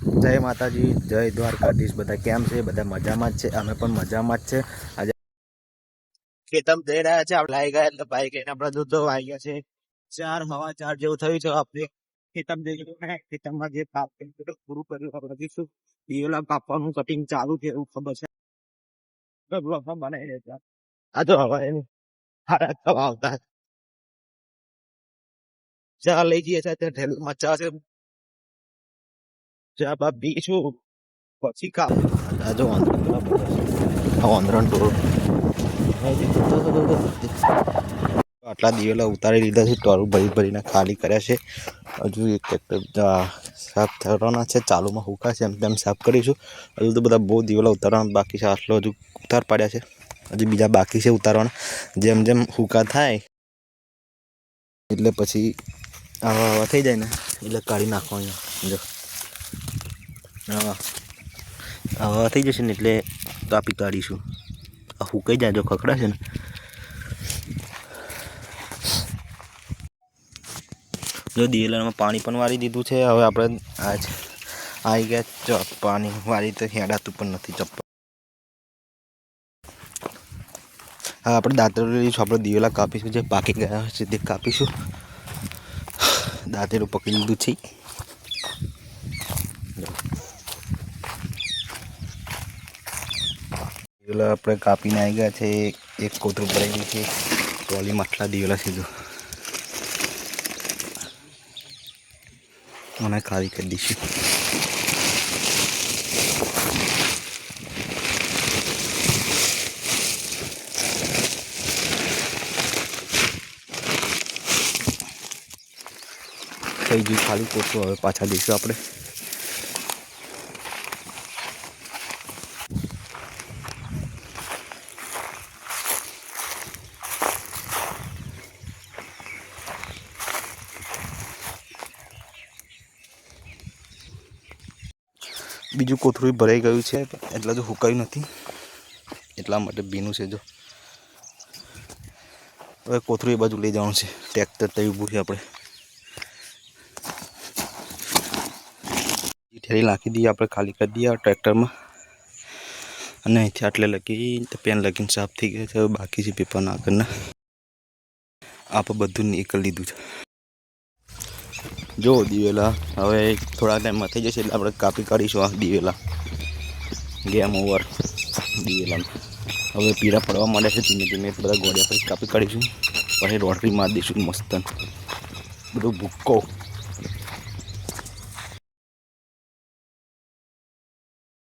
જય માતાજી, જય દ્વારકાધીશ। બધા કેમ છે? બધા મજામાં જ છે। અમે પણ મજામાં જ છે। આજે ખેતમ જઈ રહ્યા છે, આપણે આવી ગયા એટલે ભાઈ કહીને આપણા દૂધ આવી ગયા છે। 4 સવા 4 જેવું થયું છે। આપણે ખેતમ જઈ ગયા, ખેતમમાં જે કાપ પૂરું કર્યું આપણે જઈશું। દિવેલા કાપવાનું કટિંગ ચાલુ છે એવું ખબર છે। બનાવી રહ્યા આ તો હવે હારા થવા આવતા ચા લઈ જઈએ છે, ત્યાં ઠેલીમાં ચા છે, ચા બા પીશું પછી કાપ આ જો ટોળું આટલા દિવેલા ઉતારી લીધા છે। ટોળું ભરી ભરીને ખાલી કર્યા છે। હજુ એક ટ્રેક્ટર સાફ થવાના છે, ચાલુમાં હુકા છે, એમ તેમ સાફ કરીશું। હજુ તો બધા બહુ દિવેલા ઉતારવાના બાકી છે। આટલો હજુ ઉતાર પાડ્યા છે, હજુ બીજા બાકી છે ઉતારવાના। જેમ જેમ હુકા થાય એટલે પછી આવા આવા થઈ જાય ને એટલે કાઢી નાખવાનું। જો આવા થઈ જશે ને એટલે કાપી કાઢીશું। આ હુકાઈ જાય જો ખખડા છે ને જો દિવેલામાં પાણી પણ વાળી દીધું છે। હવે આપણે આજ આવી ગયા પાણી વાળી તો હેડાતું પણ નથી ચપ્પલ। હવે આપણે દાંતરડું લઈશું, આપણે દિવેલા કાપીશું, જે પાકી ગયા છે તે કાપીશું। દાંતરડું પકડી લીધું છે। દિવેલા આપણે કાપીને આવી ગયા છે। એક કોથળું ભરાઈ ગયું છે। ટ્રોલીમાં આટલા દિવેલા છે જો મને ખાલી કરી દઈશું। થઈ ગયું ખાલી કોથળું, હવે પાછા દઈશું આપણે। બીજું કોથળું ભરાઈ ગયું છે, એટલે તો હુકાયું નથી, એટલા માટે ભીનું છે। જો હવે કોથળું એ બાજુ લઈ જવાનું છે, ટ્રેક્ટર તઈ ઊભું છે। આપણે ઠેરી નાખી દઈએ, આપણે ખાલી કરી દઈએ ટ્રેક્ટરમાં। અને અહીંથી આટલે લગી પેન લગીને સાફ થઈ ગયા છે। હવે બાકી છે પેપર નાખવાના, આપણે બધું નીકળી લીધું છે। જો દિવેલા હવે થોડા ટાઈમમાં થઈ જશે એટલે આપણે કાપી કાઢીશું। આ દિવેલા ગેમ ઓવર દિવેલામાં હવે પીળા પડવા માંડ્યા છે, ધીમે ધીમે બધા ગોળિયા પછી કાપી કાઢીશું। પછી રોટરી મારી દઈશું મસ્ત બધું ભૂક્કો।